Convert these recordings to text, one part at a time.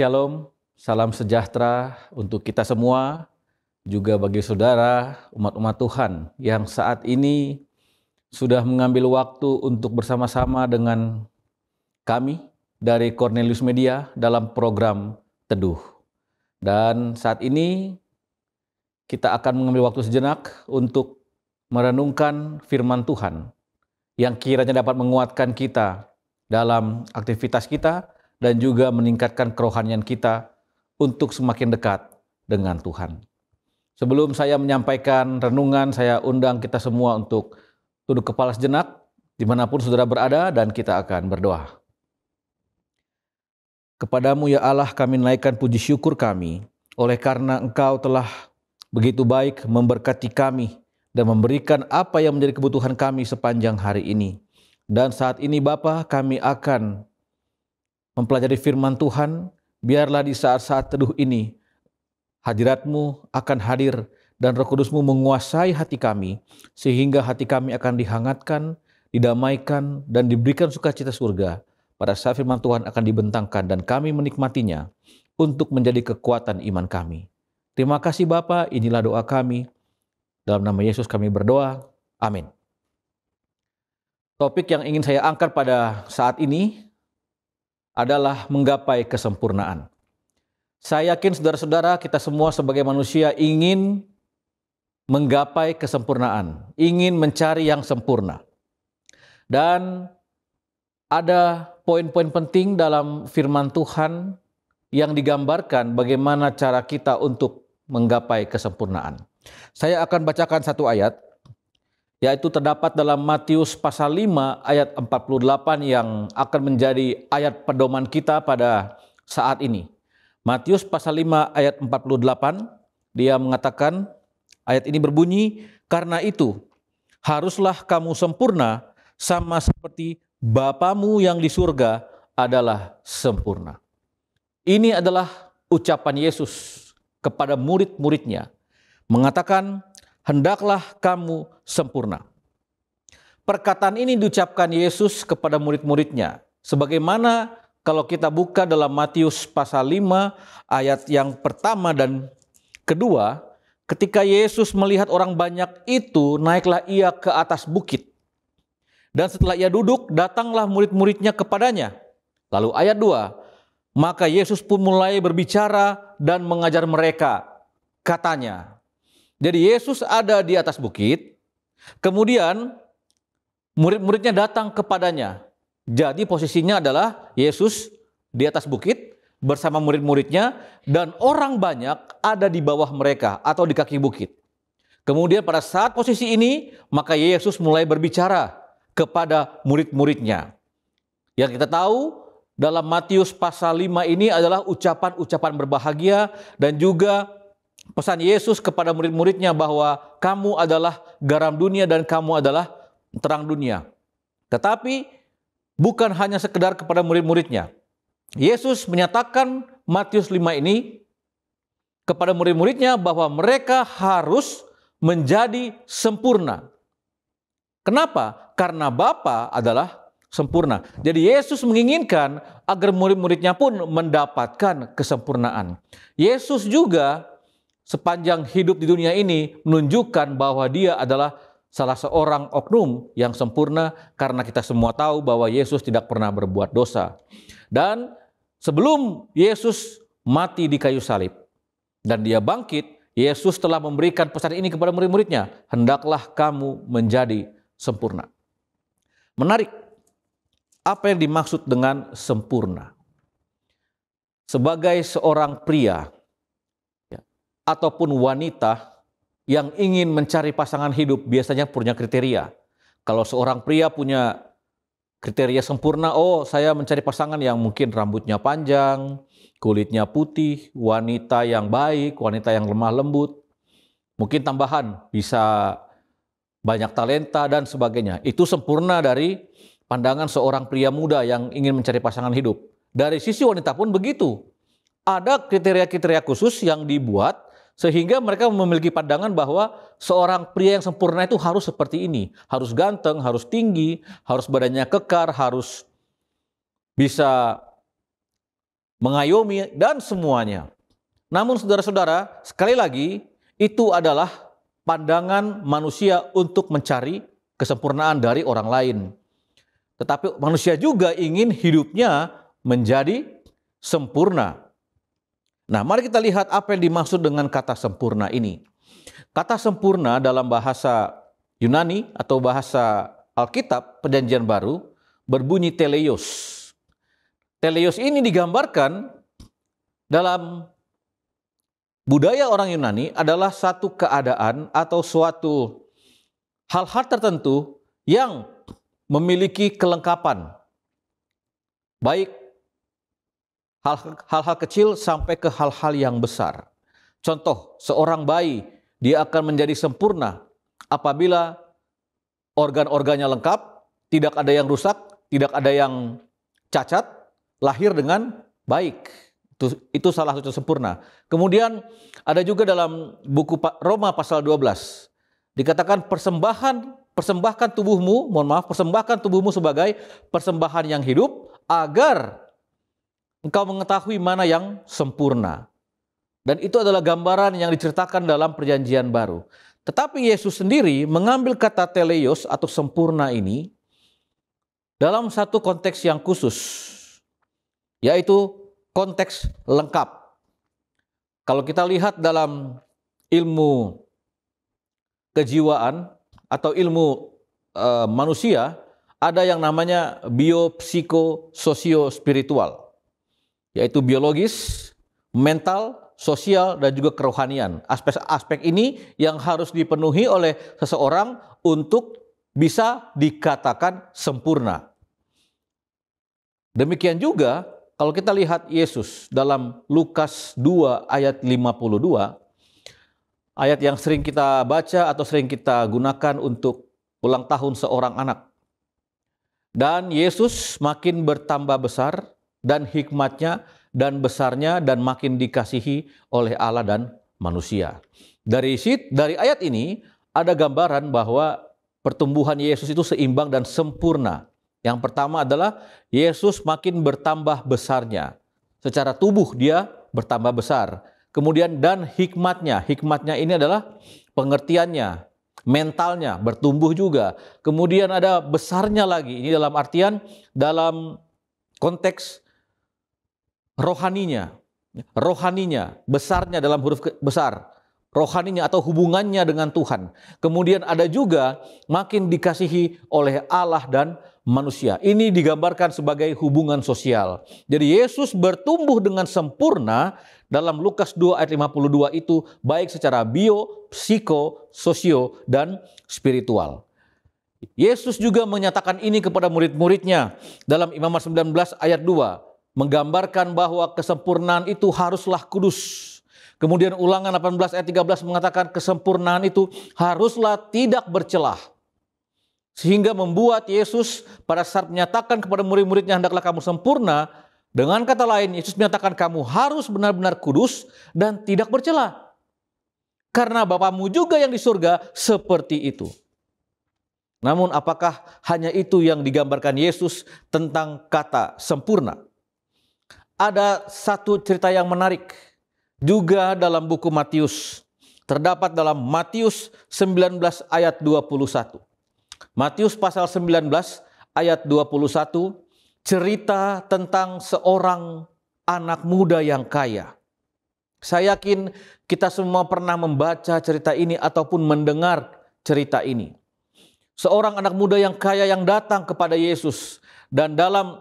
Shalom, salam sejahtera untuk kita semua, juga bagi saudara umat-umat Tuhan yang saat ini sudah mengambil waktu untuk bersama-sama dengan kami dari Cornelius Media dalam program Teduh. Dan saat ini kita akan mengambil waktu sejenak untuk merenungkan firman Tuhan yang kiranya dapat menguatkan kita dalam aktivitas kita dan juga meningkatkan kerohanian kita untuk semakin dekat dengan Tuhan. Sebelum saya menyampaikan renungan, saya undang kita semua untuk tunduk kepala sejenak dimanapun saudara berada dan kita akan berdoa. Kepadamu ya Allah kami naikkan puji syukur kami oleh karena Engkau telah begitu baik memberkati kami dan memberikan apa yang menjadi kebutuhan kami sepanjang hari ini. Dan saat ini Bapa, kami akan mempelajari firman Tuhan. Biarlah di saat-saat teduh ini hadirat-Mu akan hadir dan Roh Kudus-Mu menguasai hati kami, sehingga hati kami akan dihangatkan, didamaikan, dan diberikan sukacita surga pada saat firman Tuhan akan dibentangkan dan kami menikmatinya untuk menjadi kekuatan iman kami. Terima kasih Bapa, inilah doa kami. Dalam nama Yesus kami berdoa. Amin. Topik yang ingin saya angkat pada saat ini adalah menggapai kesempurnaan. Saya yakin saudara-saudara kita semua sebagai manusia ingin menggapai kesempurnaan, ingin mencari yang sempurna. Dan ada poin-poin penting dalam firman Tuhan yang digambarkan bagaimana cara kita untuk menggapai kesempurnaan. Saya akan bacakan satu ayat, yaitu terdapat dalam Matius pasal 5 ayat 48 yang akan menjadi ayat pedoman kita pada saat ini. Matius pasal 5 ayat 48, dia mengatakan, ayat ini berbunyi, "Karena itu haruslah kamu sempurna sama seperti Bapamu yang di surga adalah sempurna." Ini adalah ucapan Yesus kepada murid-muridnya, mengatakan, hendaklah kamu sempurna. Perkataan ini diucapkan Yesus kepada murid-muridnya. Sebagaimana kalau kita buka dalam Matius pasal 5 ayat yang pertama dan kedua, ketika Yesus melihat orang banyak itu, naiklah ia ke atas bukit. Dan setelah ia duduk, datanglah murid-muridnya kepadanya. Lalu ayat 2, maka Yesus pun mulai berbicara dan mengajar mereka. Katanya, jadi Yesus ada di atas bukit, kemudian murid-muridnya datang kepadanya. Jadi posisinya adalah Yesus di atas bukit bersama murid-muridnya dan orang banyak ada di bawah mereka atau di kaki bukit. Kemudian pada saat posisi ini, maka Yesus mulai berbicara kepada murid-muridnya. Yang kita tahu dalam Matius pasal 5 ini adalah ucapan-ucapan berbahagia dan juga pesan Yesus kepada murid-muridnya bahwa kamu adalah garam dunia dan kamu adalah terang dunia. Tetapi bukan hanya sekedar kepada murid-muridnya. Yesus menyatakan Matius 5 ini kepada murid-muridnya bahwa mereka harus menjadi sempurna. Kenapa? Karena Bapa adalah sempurna. Jadi Yesus menginginkan agar murid-muridnya pun mendapatkan kesempurnaan. Yesus juga sepanjang hidup di dunia ini menunjukkan bahwa dia adalah salah seorang oknum yang sempurna karena kita semua tahu bahwa Yesus tidak pernah berbuat dosa. Dan sebelum Yesus mati di kayu salib dan dia bangkit, Yesus telah memberikan pesan ini kepada murid-muridnya, hendaklah kamu menjadi sempurna. Menarik, apa yang dimaksud dengan sempurna? Sebagai seorang pria ataupun wanita yang ingin mencari pasangan hidup biasanya punya kriteria. Kalau seorang pria punya kriteria sempurna, oh saya mencari pasangan yang mungkin rambutnya panjang, kulitnya putih, wanita yang baik, wanita yang lemah lembut, mungkin tambahan bisa banyak talenta dan sebagainya. Itu sempurna dari pandangan seorang pria muda yang ingin mencari pasangan hidup. Dari sisi wanita pun begitu. Ada kriteria-kriteria khusus yang dibuat sehingga mereka memiliki pandangan bahwa seorang pria yang sempurna itu harus seperti ini. Harus ganteng, harus tinggi, harus badannya kekar, harus bisa mengayomi, dan semuanya. Namun saudara-saudara, sekali lagi, itu adalah pandangan manusia untuk mencari kesempurnaan dari orang lain. Tetapi manusia juga ingin hidupnya menjadi sempurna. Nah, mari kita lihat apa yang dimaksud dengan kata sempurna ini. Kata sempurna dalam bahasa Yunani atau bahasa Alkitab Perjanjian Baru berbunyi teleios. Teleios ini digambarkan dalam budaya orang Yunani adalah satu keadaan atau suatu hal-hal tertentu yang memiliki kelengkapan. Baik hal-hal kecil sampai ke hal-hal yang besar. Contoh, seorang bayi dia akan menjadi sempurna apabila organ-organnya lengkap, tidak ada yang rusak, tidak ada yang cacat, lahir dengan baik. Itu salah satu sempurna. Kemudian ada juga dalam buku Roma pasal 12. Dikatakan persembahkan tubuhmu sebagai persembahan yang hidup agar engkau mengetahui mana yang sempurna. Dan itu adalah gambaran yang diceritakan dalam Perjanjian Baru. Tetapi Yesus sendiri mengambil kata teleios atau sempurna ini dalam satu konteks yang khusus, yaitu konteks lengkap. Kalau kita lihat dalam ilmu kejiwaan atau ilmu manusia, ada yang namanya biopsiko-sosio-spiritual, yaitu biologis, mental, sosial, dan juga kerohanian. Aspek-aspek ini yang harus dipenuhi oleh seseorang untuk bisa dikatakan sempurna. Demikian juga kalau kita lihat Yesus dalam Lukas 2 ayat 52, ayat yang sering kita baca atau sering kita gunakan untuk ulang tahun seorang anak. Dan Yesus makin bertambah besar dan hikmatnya dan besarnya dan makin dikasihi oleh Allah dan manusia. Dari ayat ini ada gambaran bahwa pertumbuhan Yesus itu seimbang dan sempurna. Yang pertama adalah Yesus makin bertambah besarnya. Secara tubuh dia bertambah besar. Kemudian dan hikmatnya ini adalah pengertiannya, mentalnya bertumbuh juga. Kemudian ada besarnya lagi, ini dalam artian dalam konteks rohaninya, besarnya dalam huruf besar, rohaninya atau hubungannya dengan Tuhan. Kemudian ada juga makin dikasihi oleh Allah dan manusia. Ini digambarkan sebagai hubungan sosial. Jadi Yesus bertumbuh dengan sempurna dalam Lukas 2 ayat 52 itu baik secara bio, psiko, sosio, dan spiritual. Yesus juga menyatakan ini kepada murid-muridnya dalam Imamat 19 ayat 2. Menggambarkan bahwa kesempurnaan itu haruslah kudus. Kemudian Ulangan 18 ayat 13 mengatakan kesempurnaan itu haruslah tidak bercelah. Sehingga membuat Yesus pada saat menyatakan kepada murid-muridnya hendaklah kamu sempurna. Dengan kata lain Yesus menyatakan kamu harus benar-benar kudus dan tidak bercela. Karena Bapamu juga yang di surga seperti itu. Namun apakah hanya itu yang digambarkan Yesus tentang kata sempurna? Ada satu cerita yang menarik juga dalam buku Matius. Terdapat dalam Matius 19 ayat 21. Matius pasal 19 ayat 21 cerita tentang seorang anak muda yang kaya. Saya yakin kita semua pernah membaca cerita ini ataupun mendengar cerita ini. Seorang anak muda yang kaya yang datang kepada Yesus dan dalam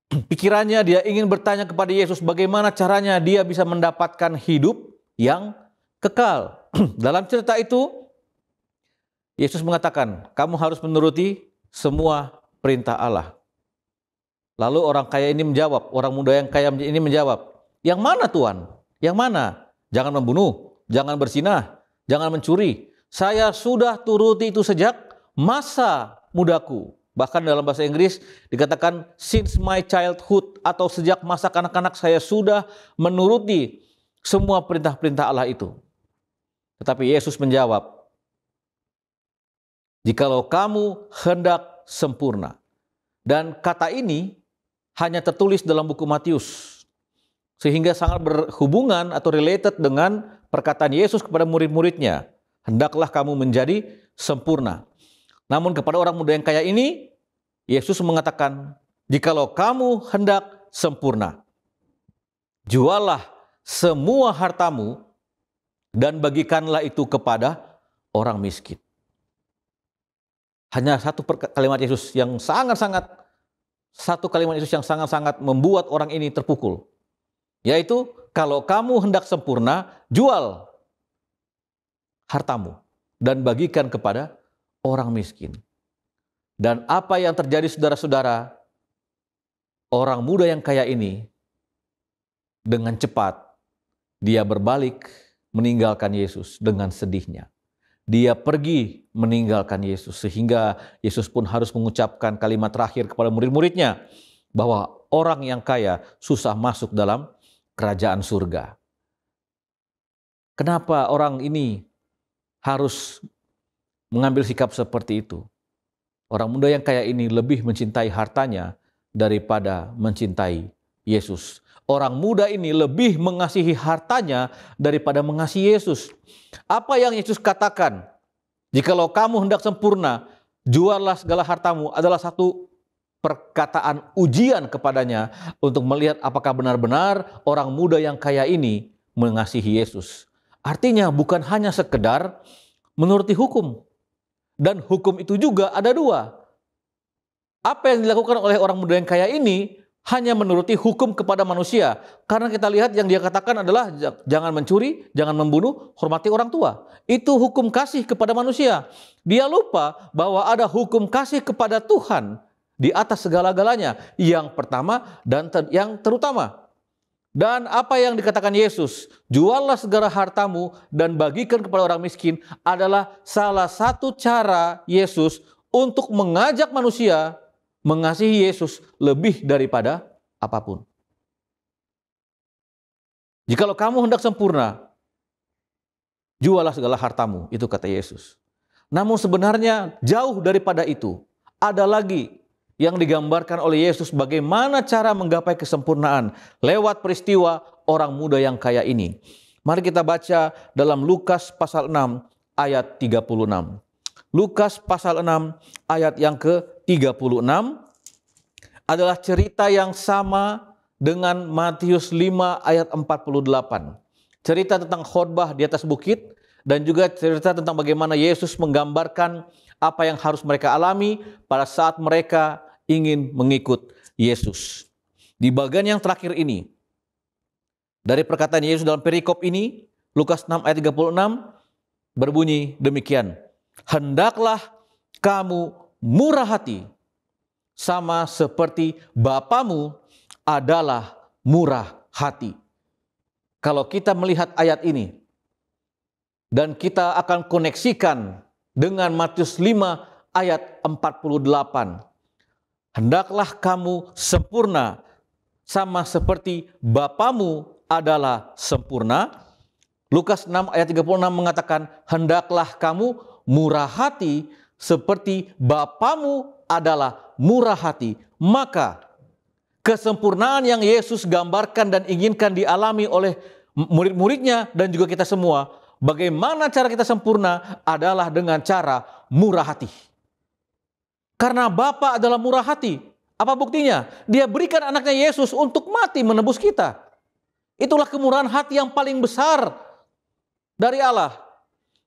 pikirannya dia ingin bertanya kepada Yesus bagaimana caranya dia bisa mendapatkan hidup yang kekal. Dalam cerita itu Yesus mengatakan, kamu harus menuruti semua perintah Allah. Lalu orang kaya ini menjawab, orang muda yang kaya ini menjawab, yang mana Tuhan? Yang mana? Jangan membunuh, jangan berzinah, jangan mencuri. Saya sudah turuti itu sejak masa mudaku. Bahkan dalam bahasa Inggris dikatakan since my childhood atau sejak masa kanak-kanak saya sudah menuruti semua perintah-perintah Allah itu. Tetapi Yesus menjawab, jikalau kamu hendak sempurna. Dan kata ini hanya tertulis dalam buku Matius, sehingga sangat berhubungan atau related dengan perkataan Yesus kepada murid-muridnya. Hendaklah kamu menjadi sempurna. Namun kepada orang muda yang kaya ini, Yesus mengatakan, jikalau kamu hendak sempurna, juallah semua hartamu dan bagikanlah itu kepada orang miskin. Hanya satu kalimat Yesus yang sangat-sangat membuat orang ini terpukul. Yaitu, kalau kamu hendak sempurna, jual hartamu dan bagikan kepada orang miskin. Dan apa yang terjadi saudara-saudara, orang muda yang kaya ini dengan cepat dia berbalik meninggalkan Yesus dengan sedihnya. Dia pergi meninggalkan Yesus, sehingga Yesus pun harus mengucapkan kalimat terakhir kepada murid-muridnya bahwa orang yang kaya susah masuk dalam kerajaan surga. Kenapa orang ini harus mengambil sikap seperti itu? Orang muda yang kaya ini lebih mencintai hartanya daripada mencintai Yesus. Orang muda ini lebih mengasihi hartanya daripada mengasihi Yesus. Apa yang Yesus katakan? Jikalau kamu hendak sempurna, juallah segala hartamu, adalah satu perkataan ujian kepadanya untuk melihat apakah benar-benar orang muda yang kaya ini mengasihi Yesus. Artinya bukan hanya sekedar menuruti hukum. Dan hukum itu juga ada dua. Apa yang dilakukan oleh orang muda yang kaya ini hanya menuruti hukum kepada manusia. Karena kita lihat yang dia katakan adalah jangan mencuri, jangan membunuh, hormati orang tua. Itu hukum kasih kepada manusia. Dia lupa bahwa ada hukum kasih kepada Tuhan di atas segala-galanya. Yang pertama dan yang terutama. Dan apa yang dikatakan Yesus, juallah segala hartamu dan bagikan kepada orang miskin, adalah salah satu cara Yesus untuk mengajak manusia mengasihi Yesus lebih daripada apapun. Jikalau kamu hendak sempurna, juallah segala hartamu, itu kata Yesus. Namun sebenarnya jauh daripada itu, ada lagi yang digambarkan oleh Yesus bagaimana cara menggapai kesempurnaan lewat peristiwa orang muda yang kaya ini. Mari kita baca dalam Lukas pasal 6 ayat 36. Lukas pasal 6 ayat yang ke-36 adalah cerita yang sama dengan Matius 5 ayat 48. Cerita tentang khotbah di atas bukit dan juga cerita tentang bagaimana Yesus menggambarkan apa yang harus mereka alami pada saat mereka ingin mengikut Yesus. Di bagian yang terakhir ini, dari perkataan Yesus dalam perikop ini, Lukas 6 ayat 36 berbunyi demikian. Hendaklah kamu murah hati, sama seperti Bapamu adalah murah hati. Kalau kita melihat ayat ini, dan kita akan koneksikan dengan Matius 5 ayat 48. Hendaklah kamu sempurna, sama seperti Bapamu adalah sempurna. Lukas 6 ayat 36 mengatakan, hendaklah kamu murah hati seperti Bapamu adalah murah hati. Maka kesempurnaan yang Yesus gambarkan dan inginkan dialami oleh murid-muridnya dan juga kita semua, bagaimana cara kita sempurna adalah dengan cara murah hati. Karena Bapa adalah murah hati. Apa buktinya? Dia berikan anaknya Yesus untuk mati menebus kita. Itulah kemurahan hati yang paling besar dari Allah.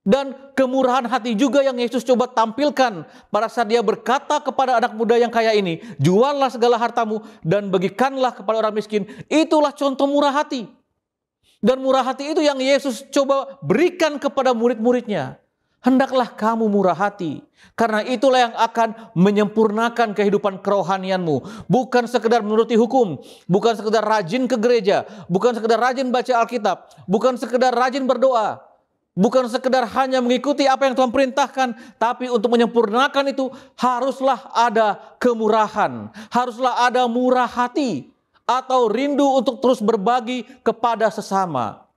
Dan kemurahan hati juga yang Yesus coba tampilkan pada saat dia berkata kepada anak muda yang kaya ini, juallah segala hartamu dan bagikanlah kepada orang miskin. Itulah contoh murah hati. Dan murah hati itu yang Yesus coba berikan kepada murid-muridnya. Hendaklah kamu murah hati, karena itulah yang akan menyempurnakan kehidupan kerohanianmu. Bukan sekedar menuruti hukum, bukan sekedar rajin ke gereja, bukan sekedar rajin baca Alkitab, bukan sekedar rajin berdoa, bukan sekedar hanya mengikuti apa yang Tuhan perintahkan, tapi untuk menyempurnakan itu haruslah ada kemurahan, haruslah ada murah hati, atau rindu untuk terus berbagi kepada sesama.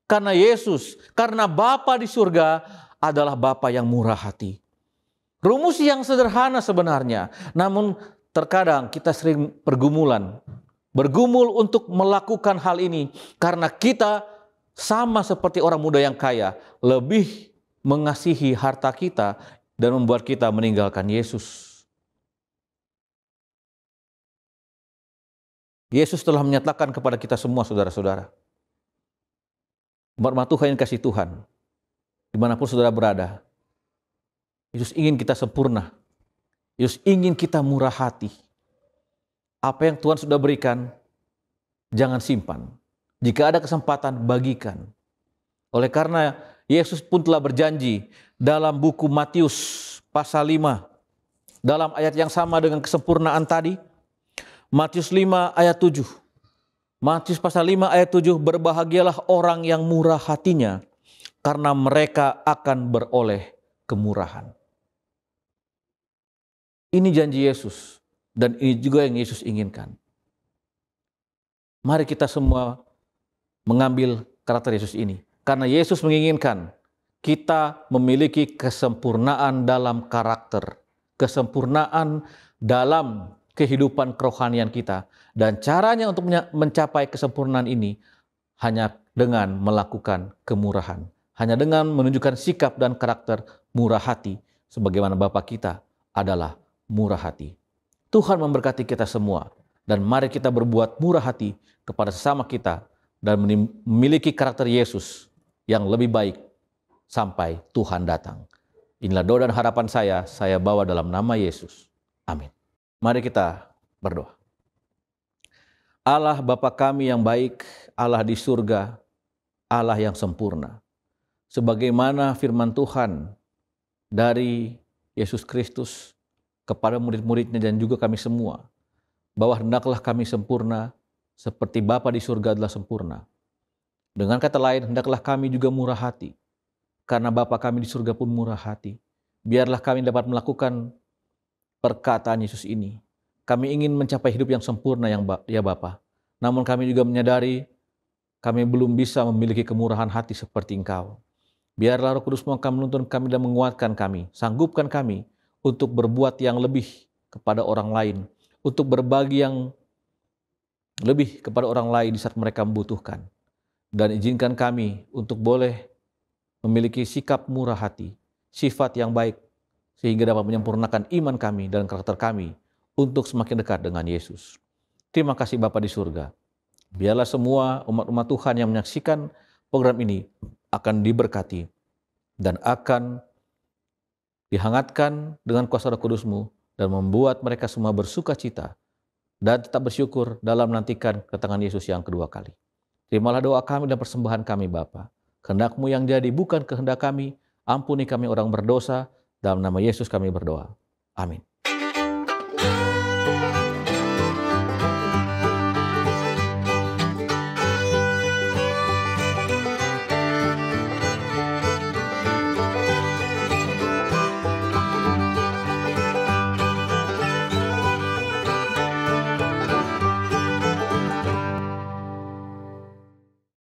Karena Yesus, karena Bapa di surga adalah Bapa yang murah hati. Rumus yang sederhana sebenarnya, namun terkadang kita sering bergumul untuk melakukan hal ini karena kita sama seperti orang muda yang kaya, lebih mengasihi harta kita dan membuat kita meninggalkan Yesus. Yesus telah menyatakan kepada kita semua, saudara-saudara, umat Tuhan yang kasih Tuhan, dimanapun saudara berada, Yesus ingin kita sempurna. Yesus ingin kita murah hati. Apa yang Tuhan sudah berikan, jangan simpan. Jika ada kesempatan, bagikan. Oleh karena Yesus pun telah berjanji dalam buku Matius pasal 5, dalam ayat yang sama dengan kesempurnaan tadi, Matius 5 ayat 7. Matius pasal 5 ayat 7, berbahagialah orang yang murah hatinya, karena mereka akan beroleh kemurahan. Ini janji Yesus, dan ini juga yang Yesus inginkan. Mari kita semua mengambil karakter Yesus ini. Karena Yesus menginginkan kita memiliki kesempurnaan dalam karakter, kesempurnaan dalam kehidupan kerohanian kita. Dan caranya untuk mencapai kesempurnaan ini hanya dengan melakukan kemurahan. Hanya dengan menunjukkan sikap dan karakter murah hati, sebagaimana Bapa kita adalah murah hati. Tuhan memberkati kita semua, dan mari kita berbuat murah hati kepada sesama kita dan memiliki karakter Yesus yang lebih baik sampai Tuhan datang. Inilah doa dan harapan saya bawa dalam nama Yesus. Amin. Mari kita berdoa. Allah Bapa kami yang baik, Allah di surga, Allah yang sempurna. Sebagaimana firman Tuhan dari Yesus Kristus kepada murid-muridnya dan juga kami semua, bahwa hendaklah kami sempurna seperti Bapa di surga adalah sempurna. Dengan kata lain, hendaklah kami juga murah hati, karena Bapa kami di surga pun murah hati. Biarlah kami dapat melakukan perkataan Yesus ini. Kami ingin mencapai hidup yang sempurna ya Bapa. Namun kami juga menyadari kami belum bisa memiliki kemurahan hati seperti Engkau. Biarlah Roh Kudus akan menuntun kami dan menguatkan kami, sanggupkan kami untuk berbuat yang lebih kepada orang lain, untuk berbagi yang lebih kepada orang lain di saat mereka membutuhkan. Dan izinkan kami untuk boleh memiliki sikap murah hati, sifat yang baik, sehingga dapat menyempurnakan iman kami dan karakter kami untuk semakin dekat dengan Yesus. Terima kasih Bapa di surga. Biarlah semua umat-umat Tuhan yang menyaksikan program ini akan diberkati dan akan dihangatkan dengan kuasa Roh Kudus-Mu dan membuat mereka semua bersuka cita dan tetap bersyukur dalam menantikan kedatangan Yesus yang kedua kali. Terimalah doa kami dan persembahan kami Bapa. Kehendak-Mu yang jadi, bukan kehendak kami. Ampuni kami orang berdosa. Dalam nama Yesus kami berdoa. Amin.